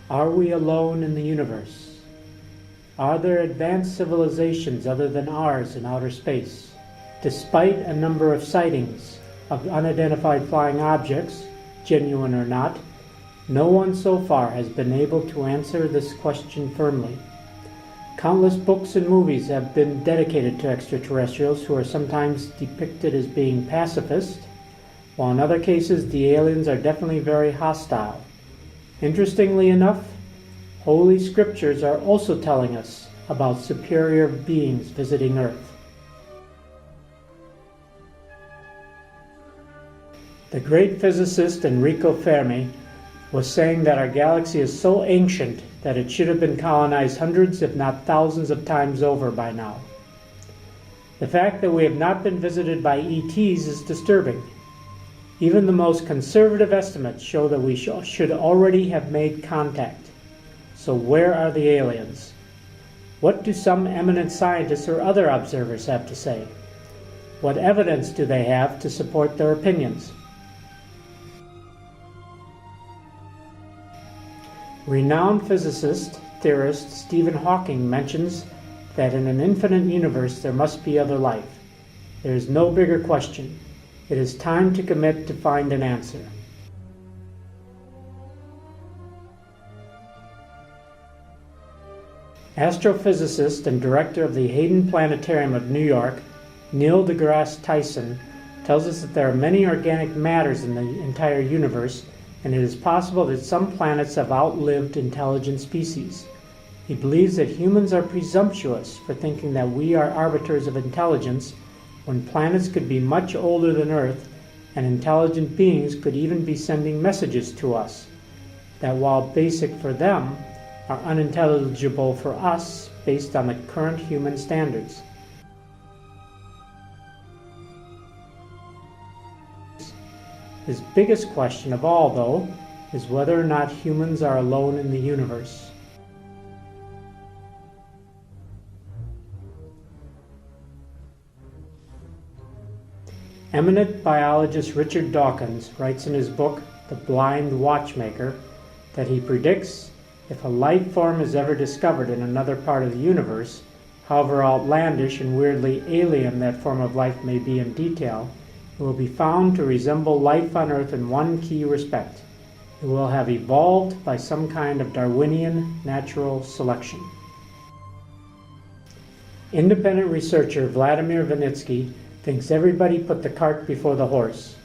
Are we alone in the universe? Are there advanced civilizations other than ours in outer space? Despite a number of sightings of unidentified flying objects, genuine or not, no one so far has been able to answer this question firmly. Countless books and movies have been dedicated to extraterrestrials who are sometimes depicted as being pacifist, while in other cases the aliens are definitely very hostile. Interestingly enough, Holy Scriptures are also telling us about superior beings visiting Earth. The great physicist Enrico Fermi was saying that our galaxy is so ancient that it should have been colonized hundreds if not thousands of times over by now. The fact that we have not been visited by ETs is disturbing. Even the most conservative estimates show that we should already have made contact. So where are the aliens? What do some eminent scientists or other observers have to say? What evidence do they have to support their opinions? Renowned physicist, theorist Stephen Hawking mentions that in an infinite universe there must be other life. There is no bigger question. It is time to commit to find an answer. Astrophysicist and director of the Hayden Planetarium of New York, Neil Degrasse Tyson, tells us that there are many organic matters in the entire universe, and it is possible that some planets have outlived intelligent species. He believes that humans are presumptuous for thinking that we are arbiters of intelligence when planets could be much older than Earth and intelligent beings could even be sending messages to us that, while basic for them, are unintelligible for us based on the current human standards. His biggest question of all, though, is whether or not humans are alone in the universe. Eminent biologist Richard Dawkins writes in his book, The Blind Watchmaker, that he predicts if a life form is ever discovered in another part of the universe, however outlandish and weirdly alien that form of life may be in detail, it will be found to resemble life on Earth in one key respect. It will have evolved by some kind of Darwinian natural selection. Independent researcher Vladimir Vinitsky thinks everybody put the cart before the horse.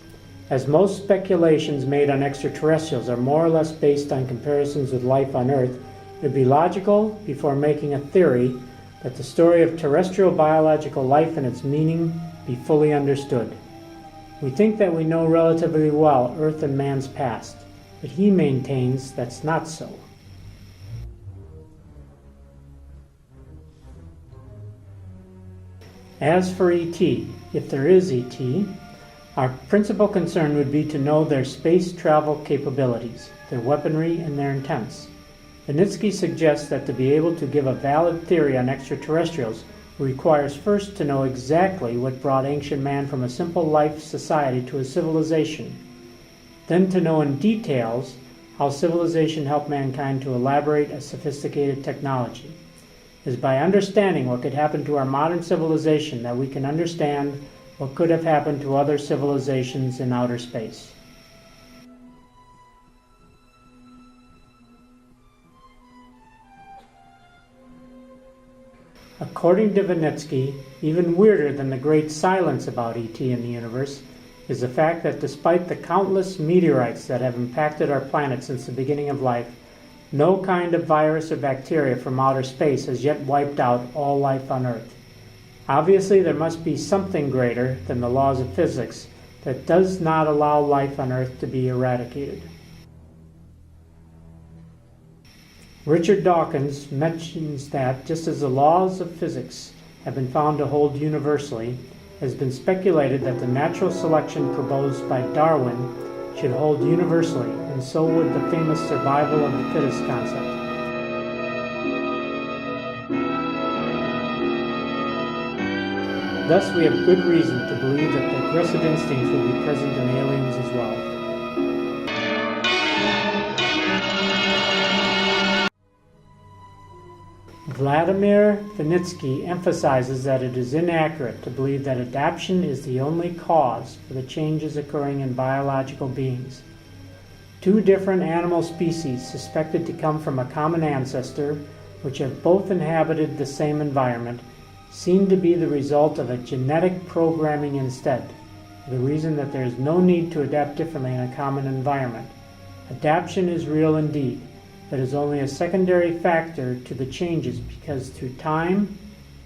As most speculations made on extraterrestrials are more or less based on comparisons with life on Earth, it would be logical, before making a theory, that the story of terrestrial biological life and its meaning be fully understood. We think that we know relatively well Earth and man's past, but he maintains that's not so. As for ET, if there is ET, Our principal concern would be to know their space travel capabilities, their weaponry, and their intents. Vinitsky suggests that to be able to give a valid theory on extraterrestrials requires first to know exactly what brought ancient man from a simple life society to a civilization, then to know in details how civilization helped mankind to elaborate a sophisticated technology. It is by understanding what could happen to our modern civilization that we can understand what could have happened to other civilizations in outer space. According to Vinitsky, even weirder than the great silence about ET in the universe is the fact that despite the countless meteorites that have impacted our planet since the beginning of life, no kind of virus or bacteria from outer space has yet wiped out all life on Earth. Obviously, there must be something greater than the laws of physics that does not allow life on Earth to be eradicated. Richard Dawkins mentions that just as the laws of physics have been found to hold universally, it has been speculated that the natural selection proposed by Darwin should hold universally, and so would the famous survival of the fittest concept. Thus, we have good reason to believe that the aggressive instincts will be present in aliens as well. Vladimir Vinitsky emphasizes that it is inaccurate to believe that adaptation is the only cause for the changes occurring in biological beings. Two different animal species suspected to come from a common ancestor, which have both inhabited the same environment, seem to be the result of a genetic programming instead, for the reason that there is no need to adapt differently in a common environment. Adaptation is real indeed, but is only a secondary factor to the changes because through time,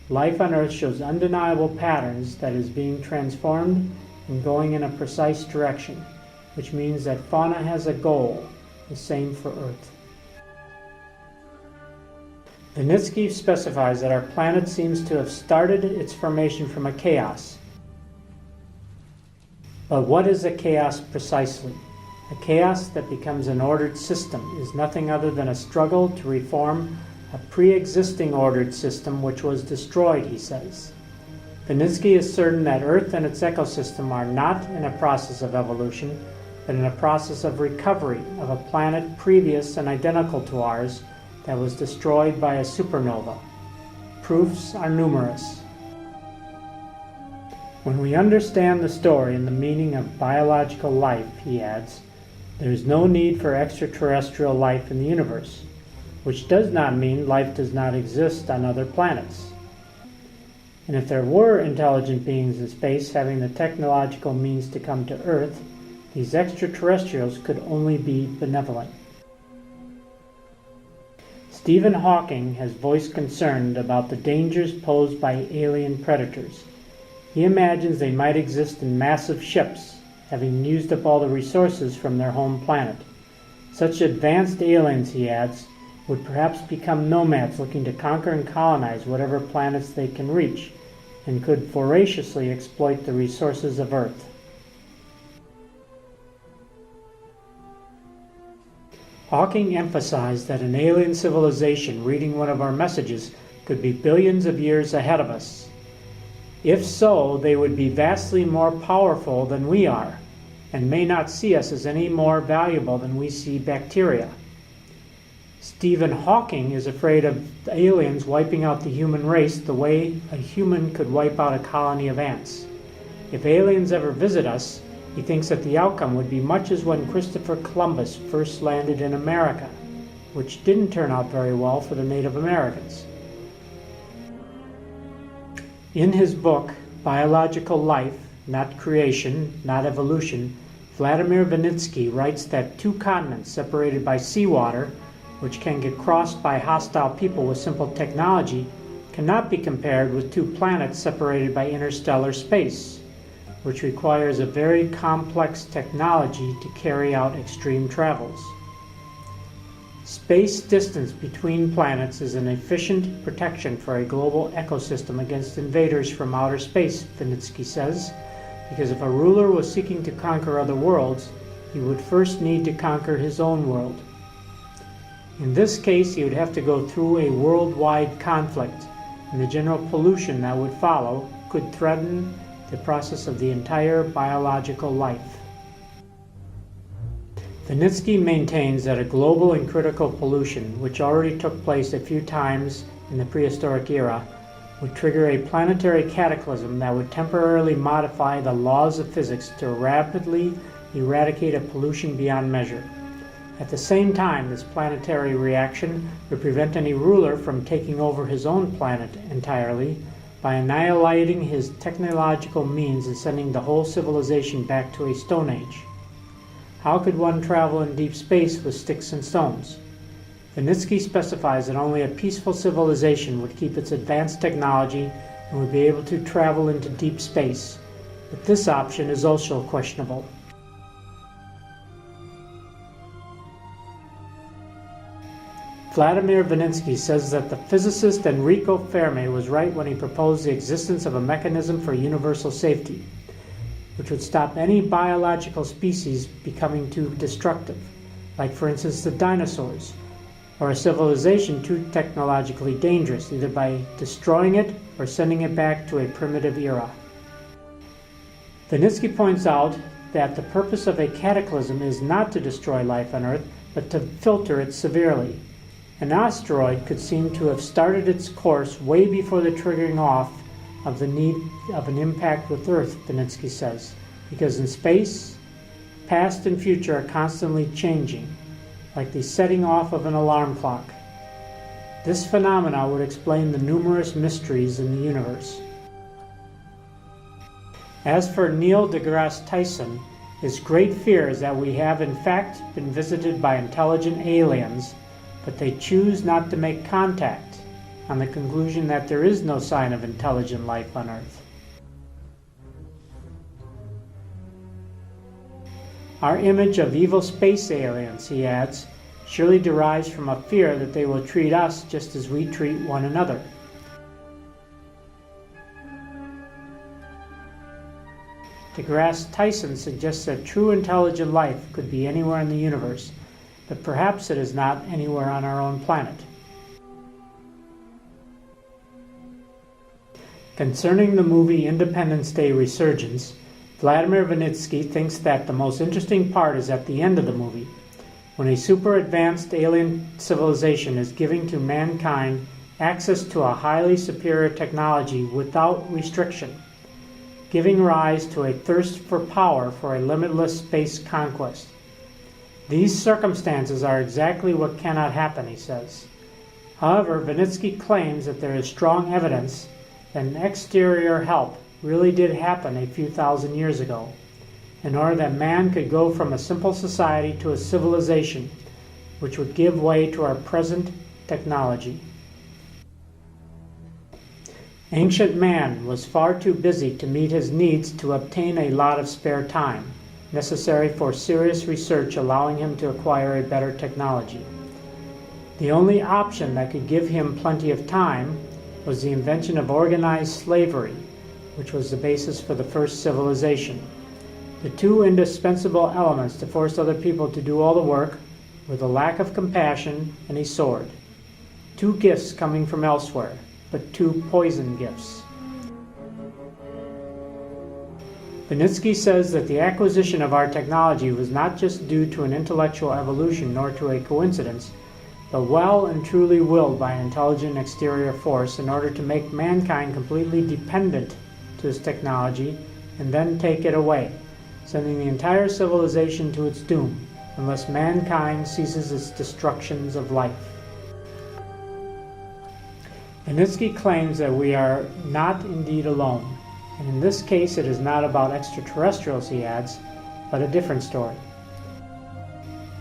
life on Earth shows undeniable patterns that is being transformed and going in a precise direction, which means that fauna has a goal, the same for Earth. Vinitsky specifies that our planet seems to have started its formation from a chaos. But what is a chaos precisely? A chaos that becomes an ordered system is nothing other than a struggle to reform a pre-existing ordered system which was destroyed, he says. Vinitsky is certain that Earth and its ecosystem are not in a process of evolution, but in a process of recovery of a planet previous and identical to ours that was destroyed by a supernova. Proofs are numerous. When we understand the story and the meaning of biological life, he adds, there is no need for extraterrestrial life in the universe, which does not mean life does not exist on other planets. And if there were intelligent beings in space having the technological means to come to Earth, these extraterrestrials could only be benevolent. Stephen Hawking has voiced concern about the dangers posed by alien predators. He imagines they might exist in massive ships, having used up all the resources from their home planet. Such advanced aliens, he adds, would perhaps become nomads looking to conquer and colonize whatever planets they can reach, and could voraciously exploit the resources of Earth. Hawking emphasized that an alien civilization reading one of our messages could be billions of years ahead of us. If so, they would be vastly more powerful than we are, and may not see us as any more valuable than we see bacteria. Stephen Hawking is afraid of aliens wiping out the human race the way a human could wipe out a colony of ants. If aliens ever visit us, he thinks that the outcome would be much as when Christopher Columbus first landed in America, which didn't turn out very well for the Native Americans. In his book, Biological Life, Not Creation, Not Evolution, Vladimir Vinitsky writes that two continents separated by seawater, which can get crossed by hostile people with simple technology, cannot be compared with two planets separated by interstellar space, which requires a very complex technology to carry out extreme travels. Space distance between planets is an efficient protection for a global ecosystem against invaders from outer space, Vinitsky says, because if a ruler was seeking to conquer other worlds, he would first need to conquer his own world. In this case, he would have to go through a worldwide conflict, and the general pollution that would follow could threaten the process of the entire biological life. Vinitsky maintains that a global and critical pollution, which already took place a few times in the prehistoric era, would trigger a planetary cataclysm that would temporarily modify the laws of physics to rapidly eradicate a pollution beyond measure. At the same time, this planetary reaction would prevent any ruler from taking over his own planet entirely by annihilating his technological means and sending the whole civilization back to a Stone Age. How could one travel in deep space with sticks and stones? Vinitsky specifies that only a peaceful civilization would keep its advanced technology and would be able to travel into deep space, but this option is also questionable. Vladimir Vinitsky says that the physicist Enrico Fermi was right when he proposed the existence of a mechanism for universal safety, which would stop any biological species becoming too destructive, like for instance the dinosaurs, or a civilization too technologically dangerous, either by destroying it or sending it back to a primitive era. Vinitsky points out that the purpose of a cataclysm is not to destroy life on Earth, but to filter it severely. An asteroid could seem to have started its course way before the triggering off of the need of an impact with Earth, Vinitsky says, because in space, past and future are constantly changing, like the setting off of an alarm clock. This phenomena would explain the numerous mysteries in the universe. As for Neil deGrasse Tyson, his great fear is that we have in fact been visited by intelligent aliens, but they choose not to make contact, on the conclusion that there is no sign of intelligent life on Earth. Our image of evil space aliens, he adds, surely derives from a fear that they will treat us just as we treat one another. DeGrasse Tyson suggests that true intelligent life could be anywhere in the universe, but perhaps it is not anywhere on our own planet. Concerning the movie Independence Day Resurgence, Vladimir Vinitsky thinks that the most interesting part is at the end of the movie, when a super advanced alien civilization is giving to mankind access to a highly superior technology without restriction, giving rise to a thirst for power for a limitless space conquest. These circumstances are exactly what cannot happen, he says. However, Vinitsky claims that there is strong evidence that an exterior help really did happen a few thousand years ago, in order that man could go from a simple society to a civilization which would give way to our present technology. Ancient man was far too busy to meet his needs to obtain a lot of spare time, necessary for serious research allowing him to acquire a better technology. The only option that could give him plenty of time was the invention of organized slavery, which was the basis for the first civilization. The two indispensable elements to force other people to do all the work were the lack of compassion and a sword. Two gifts coming from elsewhere, but two poison gifts. Vinitsky says that the acquisition of our technology was not just due to an intellectual evolution nor to a coincidence, but well and truly willed by an intelligent exterior force in order to make mankind completely dependent to this technology and then take it away, sending the entire civilization to its doom unless mankind ceases its destructions of life. Vinitsky claims that we are not indeed alone, and in this case it is not about extraterrestrials, he adds, but a different story.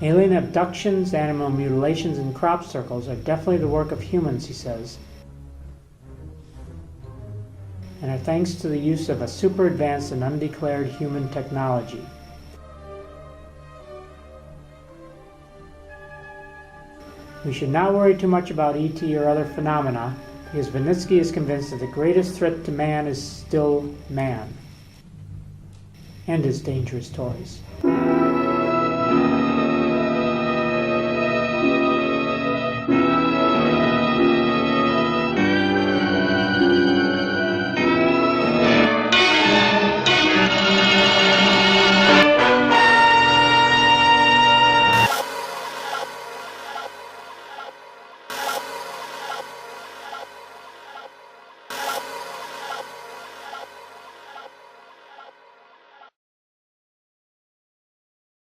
Alien abductions, animal mutilations, and crop circles are definitely the work of humans, he says, and are thanks to the use of a super advanced and undeclared human technology. We should not worry too much about ET or other phenomena, because Vinitsky is convinced that the greatest threat to man is still man. and his dangerous toys.